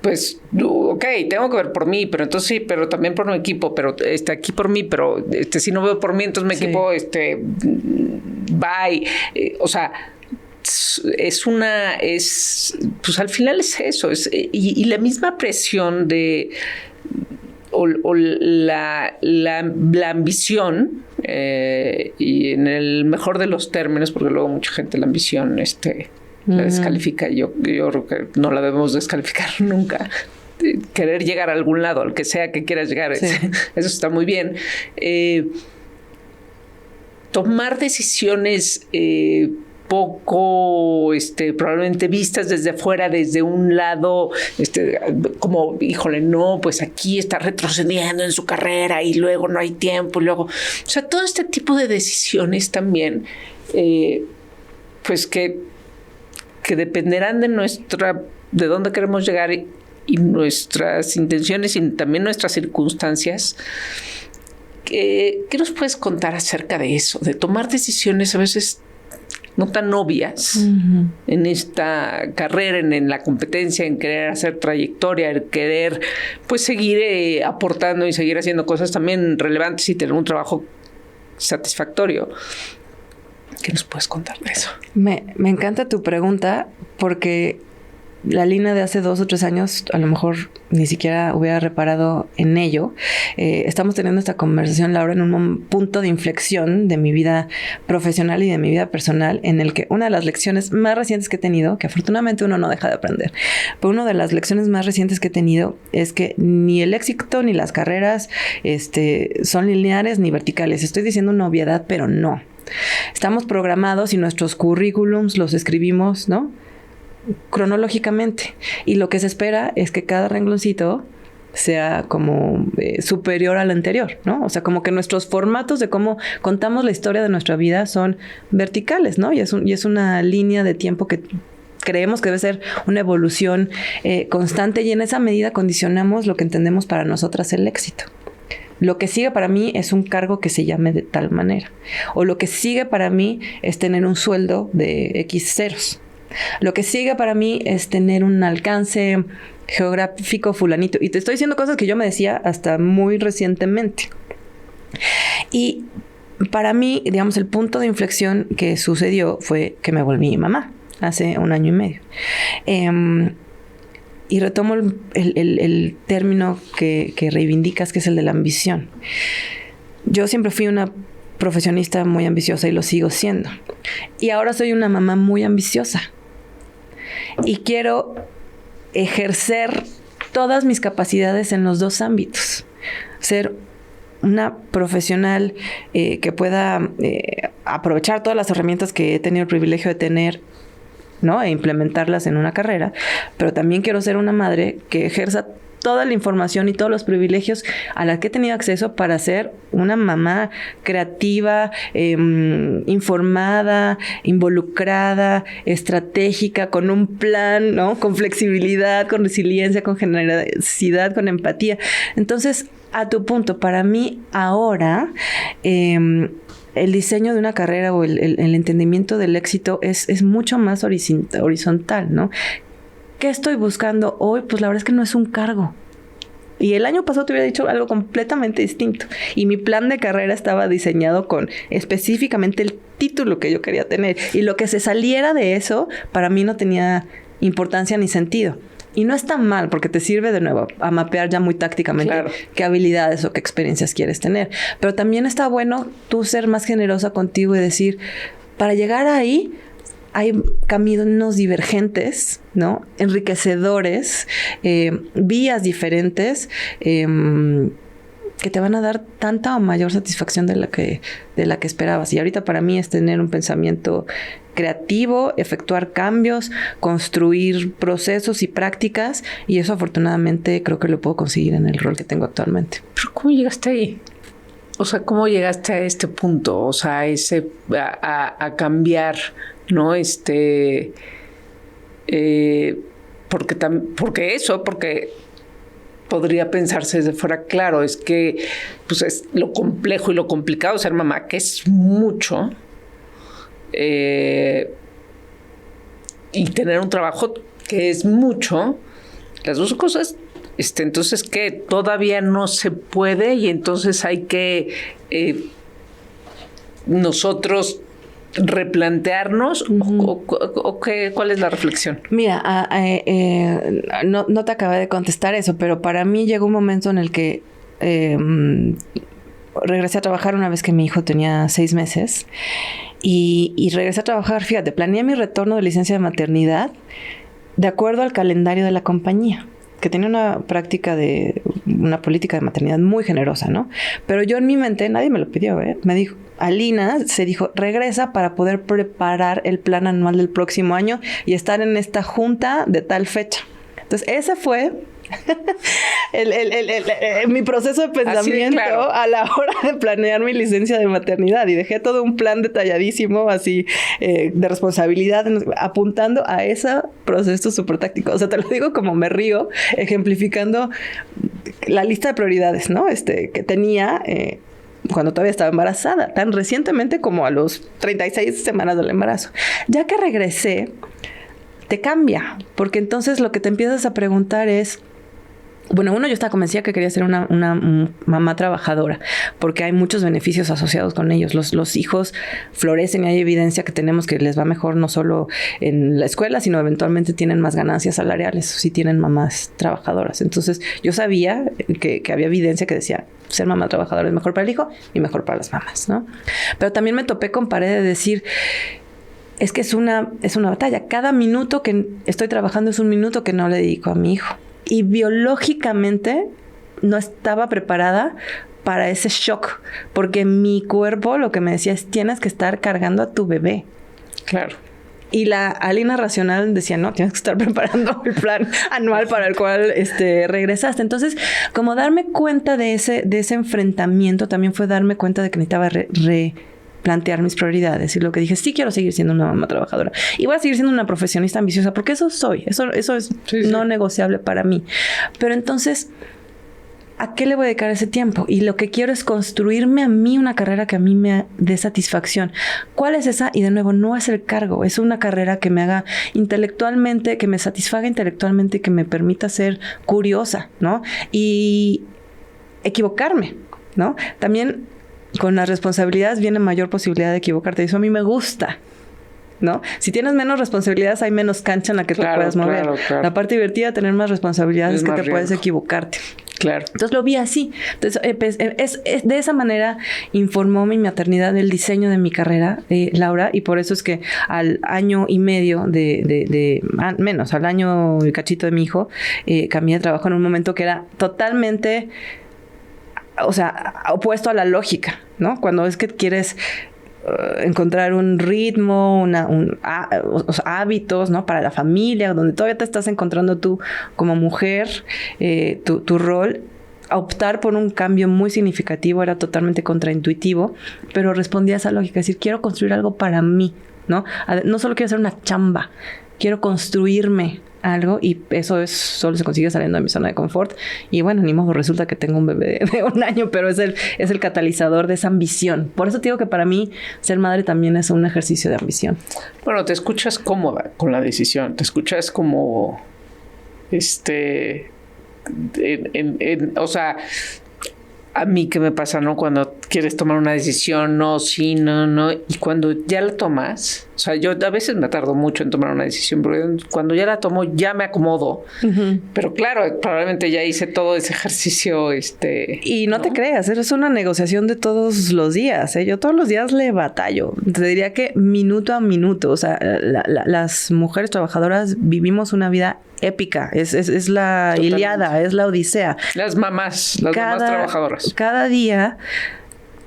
pues, ok, tengo que ver por mí, pero entonces sí, pero también por mi equipo, pero aquí por mí, pero si no veo por mí, entonces mi equipo, bye. O sea, pues al final es eso, y la misma presión o la ambición, y en el mejor de los términos, porque luego mucha gente la ambición la descalifica, yo creo que no la debemos descalificar nunca. Querer llegar a algún lado, al que sea que quieras llegar, sí, eso está muy bien. Tomar decisiones poco, probablemente vistas desde afuera, desde un lado, como, híjole, no, pues aquí está retrocediendo en su carrera y luego no hay tiempo, y luego, o sea, todo este tipo de decisiones también, pues que dependerán de dónde queremos llegar y nuestras intenciones y también nuestras circunstancias. ¿Qué nos puedes contar acerca de eso? De tomar decisiones a veces no tan obvias en esta carrera, en la competencia, en querer hacer trayectoria, en querer pues seguir aportando y seguir haciendo cosas también relevantes y tener un trabajo satisfactorio. ¿Qué nos puedes contar de eso? Me encanta tu pregunta, porque la Lina de hace 2 o 3 años a lo mejor ni siquiera hubiera reparado en ello. Estamos teniendo esta conversación, Laura, en un punto de inflexión de mi vida profesional y de mi vida personal, en el que una de las lecciones más recientes que he tenido, que afortunadamente uno no deja de aprender, pero una de las lecciones más recientes que he tenido es que ni el éxito ni las carreras son lineares ni verticales. Estoy diciendo una obviedad, pero no. Estamos programados y nuestros currículums los escribimos, ¿no?, cronológicamente, y lo que se espera es que cada rengloncito sea como superior al anterior, ¿no? O sea, como que nuestros formatos de cómo contamos la historia de nuestra vida son verticales, ¿no? Y es una línea de tiempo que creemos que debe ser una evolución constante, y en esa medida condicionamos lo que entendemos para nosotras el éxito. Lo que sigue para mí es un cargo que se llame de tal manera, o lo que sigue para mí es tener un sueldo de X ceros. Lo que sigue para mí es tener un alcance geográfico fulanito. Y te estoy diciendo cosas que yo me decía hasta muy recientemente. Y para mí, digamos, el punto de inflexión que sucedió fue que me volví mamá hace 1 año y medio. Y retomo el término que reivindicas, que es el de la ambición. Yo siempre fui una profesionista muy ambiciosa y lo sigo siendo. Y ahora soy una mamá muy ambiciosa. Y quiero ejercer todas mis capacidades en los 2 ámbitos. Ser una profesional que pueda aprovechar todas las herramientas que he tenido el privilegio de tener, ¿no? E implementarlas en una carrera, pero también quiero ser una madre que ejerza toda la información y todos los privilegios a la que he tenido acceso para ser una mamá creativa, informada, involucrada, estratégica, con un plan, ¿no? Con flexibilidad, con resiliencia, con generosidad, con empatía. Entonces, a tu punto, para mí ahora el diseño de una carrera o el entendimiento del éxito es mucho más horizontal, ¿no? ¿Qué estoy buscando hoy? Pues la verdad es que no es un cargo. Y el año pasado te hubiera dicho algo completamente distinto. Y mi plan de carrera estaba diseñado con específicamente el título que yo quería tener. Y lo que se saliera de eso, para mí no tenía importancia ni sentido. Y no está mal, porque te sirve de nuevo a mapear ya muy tácticamente qué habilidades o qué experiencias quieres tener. Pero también está bueno tú ser más generosa contigo y decir, para llegar ahí hay caminos divergentes, ¿no? Enriquecedores, vías diferentes, que te van a dar tanta o mayor satisfacción de la que esperabas. Y ahorita para mí es tener un pensamiento creativo, efectuar cambios, construir procesos y prácticas, y eso afortunadamente creo que lo puedo conseguir en el rol que tengo actualmente. ¿Pero cómo llegaste ahí? O sea, ¿cómo llegaste a este punto? O sea, a cambiar, ¿no? Porque podría pensarse desde fuera, claro, es que pues es lo complejo y lo complicado de ser mamá, que es mucho, y tener un trabajo que es mucho, las dos cosas, entonces que todavía no se puede y entonces hay que nosotros replantearnos ¿cuál es la reflexión? Mira, no te acabé de contestar eso, pero para mí llegó un momento en el que regresé a trabajar una vez que mi hijo tenía 6 meses y regresé a trabajar, fíjate, planeé mi retorno de licencia de maternidad de acuerdo al calendario de la compañía, que tenía una política de maternidad muy generosa, ¿no? Pero yo en mi mente, nadie me lo pidió, me dijo, Alina se dijo, regresa para poder preparar el plan anual del próximo año y estar en esta junta de tal fecha. Entonces, ese fue mi proceso de pensamiento a la hora de planear mi licencia de maternidad, y dejé todo un plan detalladísimo así de responsabilidad apuntando a ese proceso súper táctico. O sea, te lo digo como me río, ejemplificando la lista de prioridades, ¿no? Que tenía cuando todavía estaba embarazada, tan recientemente como a los 36 semanas del embarazo. Ya que regresé, te cambia, porque entonces lo que te empiezas a preguntar es, bueno, yo estaba convencida que quería ser una mamá trabajadora, porque hay muchos beneficios asociados con ellos. Los hijos florecen y hay evidencia que tenemos que les va mejor no solo en la escuela, sino eventualmente tienen más ganancias salariales si tienen mamás trabajadoras. Entonces, yo sabía que había evidencia que decía, ser mamá trabajadora es mejor para el hijo y mejor para las mamás, ¿no? Pero también me topé con pared de decir, es que es una batalla. Cada minuto que estoy trabajando es un minuto que no le dedico a mi hijo. Y biológicamente no estaba preparada para ese shock, porque mi cuerpo lo que me decía es, tienes que estar cargando a tu bebé. Claro. Y la Alina racional decía, no, tienes que estar preparando el plan anual para el cual regresaste. Entonces, como darme cuenta de ese enfrentamiento, también fue darme cuenta de que necesitaba plantear mis prioridades. Y lo que dije, sí quiero seguir siendo una mamá trabajadora. Y voy a seguir siendo una profesionista ambiciosa, porque eso soy. Eso es no negociable para mí. Pero entonces, ¿a qué le voy a dedicar ese tiempo? Y lo que quiero es construirme a mí una carrera que a mí me dé satisfacción. ¿Cuál es esa? Y de nuevo, no es el cargo. Es una carrera que me haga intelectualmente, que me satisfaga intelectualmente, que me permita ser curiosa, ¿no? Y equivocarme, ¿no? También con las responsabilidades viene mayor posibilidad de equivocarte. Eso a mí me gusta, ¿no? Si tienes menos responsabilidades, hay menos cancha en la que te puedas mover. Claro. La parte divertida de tener más responsabilidades es que te puedes equivocarte. Claro. Entonces lo vi así. Entonces, de esa manera informó mi maternidad el diseño de mi carrera, Laura, y por eso es que al año y medio menos, al año y cachito de mi hijo, cambié de trabajo en un momento que era totalmente, o sea, opuesto a la lógica, ¿no? Cuando es que quieres encontrar un ritmo, hábitos, ¿no? Para la familia, donde todavía te estás encontrando tú como mujer, tu rol. Optar por un cambio muy significativo era totalmente contraintuitivo, pero respondía a esa lógica, es decir, quiero construir algo para mí, ¿no? No solo quiero hacer una chamba, quiero construirme algo, y eso solo se consigue saliendo de mi zona de confort. Y bueno, ni modo, resulta que tengo un bebé de 1 año, pero es el catalizador de esa ambición. Por eso te digo que para mí ser madre también es un ejercicio de ambición. Bueno, te escuchas cómoda con la decisión, te escuchas como o sea, a mí qué me pasa, ¿no? Cuando quieres tomar una decisión, no, sí, no, y cuando ya la tomas, o sea, yo a veces me tardo mucho en tomar una decisión, porque cuando ya la tomo ya me acomodo, pero claro, probablemente ya hice todo ese ejercicio, y no te creas, es una negociación de todos los días, ¿eh? Yo todos los días le batallo, te diría que minuto a minuto, o sea, las mujeres trabajadoras vivimos una vida épica, es la Totalmente. Ilíada, es la Odisea. Las mamás trabajadoras. Cada día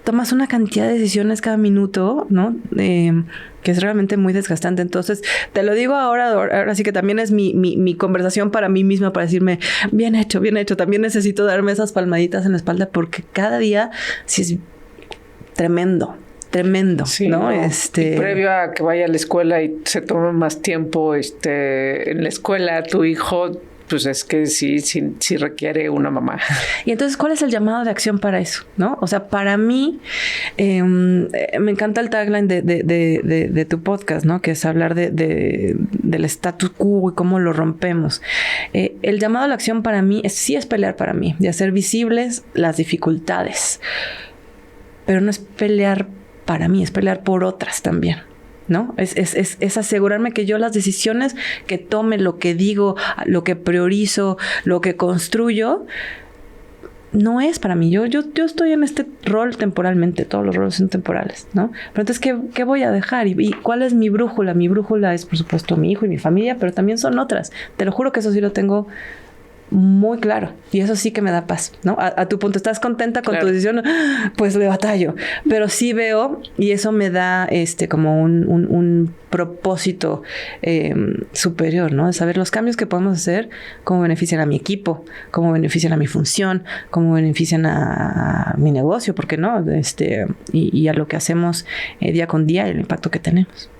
tomas una cantidad de decisiones cada minuto, ¿no? Que es realmente muy desgastante. Entonces, te lo digo ahora sí que también es mi conversación para mí misma, para decirme, bien hecho. También necesito darme esas palmaditas en la espalda, porque cada día sí es tremendo, sí, ¿no? Y previo a que vaya a la escuela y se tome más tiempo en la escuela, tu hijo, pues es que sí requiere una mamá. Y entonces, ¿cuál es el llamado de acción para eso, no? O sea, para mí, me encanta el tagline de tu podcast, ¿no? Que es hablar del status quo y cómo lo rompemos. El llamado a la acción para mí es pelear para mí, de hacer visibles las dificultades. Pero no es pelear para mí, es pelear por otras también, ¿no? Es asegurarme que yo las decisiones que tome, lo que digo, lo que priorizo, lo que construyo, no es para mí. Yo estoy en este rol temporalmente, todos los roles son temporales, ¿no? Pero entonces, ¿qué voy a dejar? ¿Y cuál es mi brújula? Mi brújula es, por supuesto, mi hijo y mi familia, pero también son otras. Te lo juro que eso sí lo tengo muy claro, y eso sí que me da paz, ¿no? A tu punto, ¿estás contenta con tu decisión? Pues le batallo, pero sí veo, y eso me da como un propósito superior, ¿no? De saber los cambios que podemos hacer, cómo benefician a mi equipo, cómo benefician a mi función, cómo benefician a mi negocio, ¿por qué no? Y a lo que hacemos día con día y el impacto que tenemos.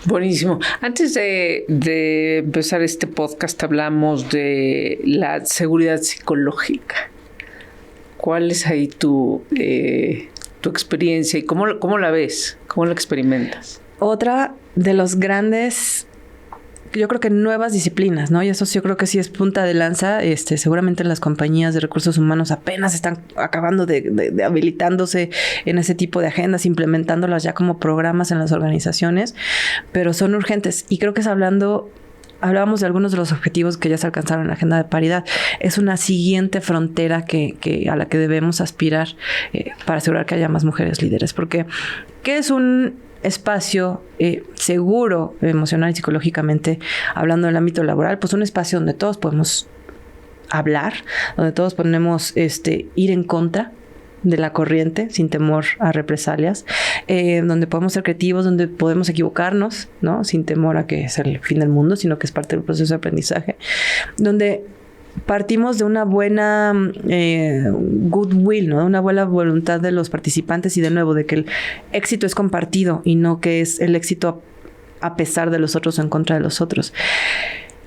Buenísimo. Antes de empezar este podcast hablamos de la seguridad psicológica. ¿Cuál es ahí tu experiencia y cómo la ves? ¿Cómo la experimentas? Otra de los grandes, yo creo que nuevas disciplinas, ¿no? Y eso sí, yo creo que sí es punta de lanza. Seguramente las compañías de recursos humanos apenas están acabando de habilitándose en ese tipo de agendas, implementándolas ya como programas en las organizaciones, pero son urgentes. Y creo que hablábamos de algunos de los objetivos que ya se alcanzaron en la agenda de paridad. Es una siguiente frontera a la que debemos aspirar para asegurar que haya más mujeres líderes. Porque, ¿qué es un espacio seguro emocional y psicológicamente, hablando del ámbito laboral? Pues un espacio donde todos podemos hablar, donde todos podemos ir en contra de la corriente sin temor a represalias, donde podemos ser creativos, donde podemos equivocarnos, ¿no? Sin temor a que es el fin del mundo, sino que es parte del proceso de aprendizaje, donde partimos de una buena goodwill, ¿no? Una buena voluntad de los participantes, y de nuevo, de que el éxito es compartido y no que es el éxito a pesar de los otros o en contra de los otros.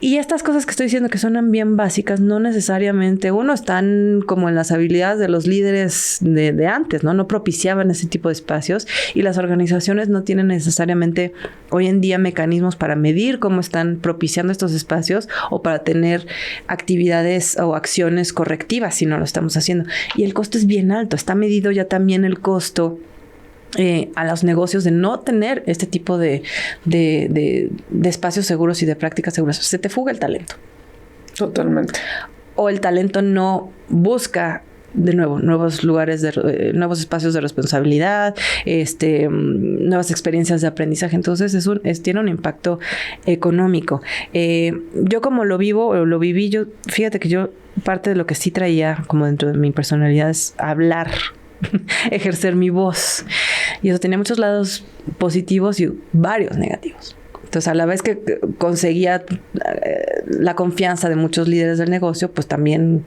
Y estas cosas que estoy diciendo que suenan bien básicas, no necesariamente, están como en las habilidades de los líderes de antes, ¿no? No propiciaban ese tipo de espacios y las organizaciones no tienen necesariamente hoy en día mecanismos para medir cómo están propiciando estos espacios o para tener actividades o acciones correctivas si no lo estamos haciendo. Y el costo es bien alto, está medido ya también el costo a los negocios de no tener este tipo de espacios seguros y de prácticas seguras. Se te fuga el talento. Totalmente. O el talento no busca de nuevo nuevos lugares, nuevos espacios de responsabilidad, nuevas experiencias de aprendizaje. Entonces tiene un impacto económico. Yo como lo vivo o lo viví, fíjate que yo parte de lo que sí traía como dentro de mi personalidad es hablar, ejercer mi voz. Y eso tenía muchos lados positivos y varios negativos. Entonces, a la vez que conseguía la confianza de muchos líderes del negocio, pues también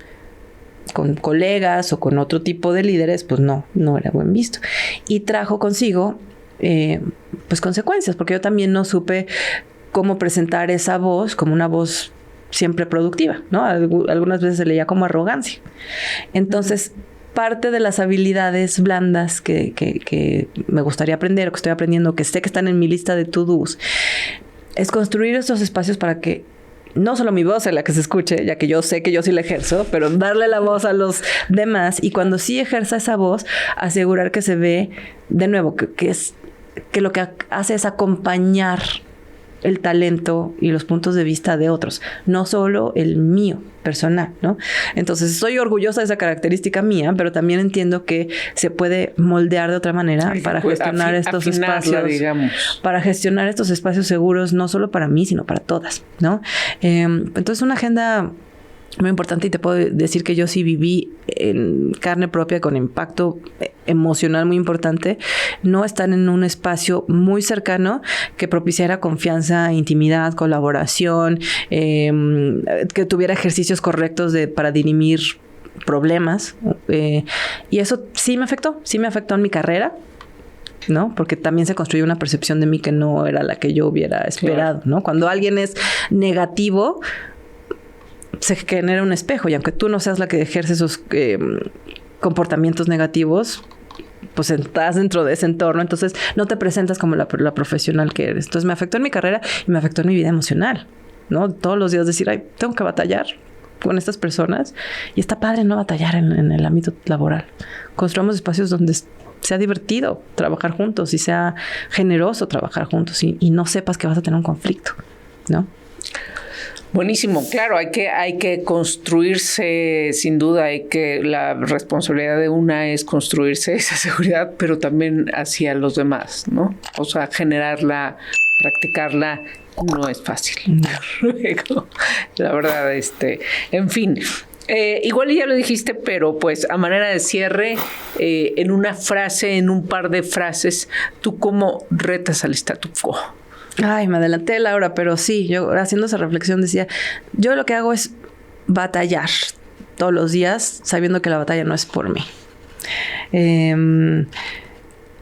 con colegas o con otro tipo de líderes, pues no era buen visto. Y trajo consigo, pues consecuencias, porque yo también no supe cómo presentar esa voz como una voz siempre productiva, ¿no? Algunas veces se leía como arrogancia. Entonces, parte de las habilidades blandas que me gustaría aprender o que estoy aprendiendo, que sé que están en mi lista de to-dos, es construir estos espacios para que no solo mi voz sea la que se escuche, ya que yo sé que yo sí la ejerzo, pero darle la voz a los demás y cuando sí ejerza esa voz, asegurar que se ve de nuevo, que lo que hace es acompañar el talento y los puntos de vista de otros, no solo el mío personal, ¿no? Entonces, estoy orgullosa de esa característica mía, pero también entiendo que se puede moldear de otra manera para gestionar estos espacios, digamos. Para gestionar estos espacios seguros, no solo para mí, sino para todas, ¿no? Entonces, una agenda muy importante y te puedo decir que yo sí viví en carne propia con impacto emocional muy importante, no estar en un espacio muy cercano que propiciara confianza, intimidad, colaboración, que tuviera ejercicios correctos para dirimir problemas, y eso sí me afectó en mi carrera, ¿no? Porque también se construyó una percepción de mí que no era la que yo hubiera esperado, ¿no? Cuando alguien es negativo, se genera un espejo y aunque tú no seas la que ejerce esos comportamientos negativos, pues estás dentro de ese entorno, entonces no te presentas como la profesional que eres. Entonces me afectó en mi carrera y me afectó en mi vida emocional, ¿no? Todos los días decir, tengo que batallar con estas personas y está padre no batallar en el ámbito laboral. Construamos espacios donde sea divertido trabajar juntos y sea generoso trabajar juntos y no sepas que vas a tener un conflicto, ¿no? Buenísimo, claro, hay que construirse, sin duda, la responsabilidad de una es construirse esa seguridad, pero también hacia los demás, ¿no? O sea, generarla, practicarla, no es fácil. Luego, la verdad, en fin. Igual ya lo dijiste, pero pues a manera de cierre, en una frase, en un par de frases, ¿tú cómo retas al statu quo? Ay, me adelanté, Laura, pero sí, yo haciendo esa reflexión decía, yo lo que hago es batallar todos los días sabiendo que la batalla no es por mí.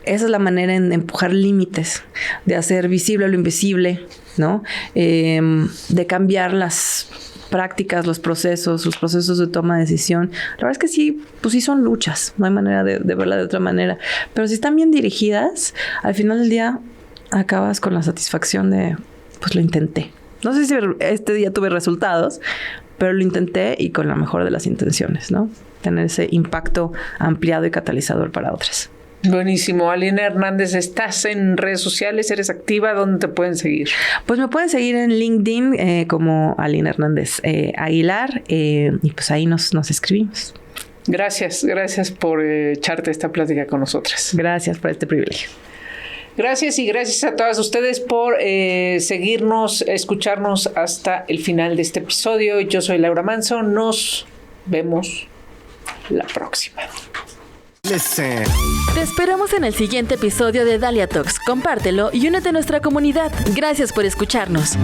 Esa es la manera de empujar límites, de hacer visible lo invisible, ¿no? De cambiar las prácticas, los procesos de toma de decisión. La verdad es que sí, pues sí son luchas, no hay manera de verla de otra manera. Pero si están bien dirigidas, al final del día acabas con la satisfacción de, pues lo intenté. No sé si este día tuve resultados, pero lo intenté y con la mejor de las intenciones, ¿no? Tener ese impacto ampliado y catalizador para otras. Buenísimo. Alina Hernández, ¿estás en redes sociales? ¿Eres activa? ¿Dónde te pueden seguir? Pues me pueden seguir en LinkedIn como Alina Hernández Aguilar y pues ahí nos escribimos. Gracias por echarte esta plática con nosotras. Gracias por este privilegio. Gracias y gracias a todas ustedes por seguirnos, escucharnos hasta el final de este episodio. Yo soy Laura Manso. Nos vemos la próxima. Listen. Te esperamos en el siguiente episodio de Dalia Talks. Compártelo y únete a nuestra comunidad. Gracias por escucharnos.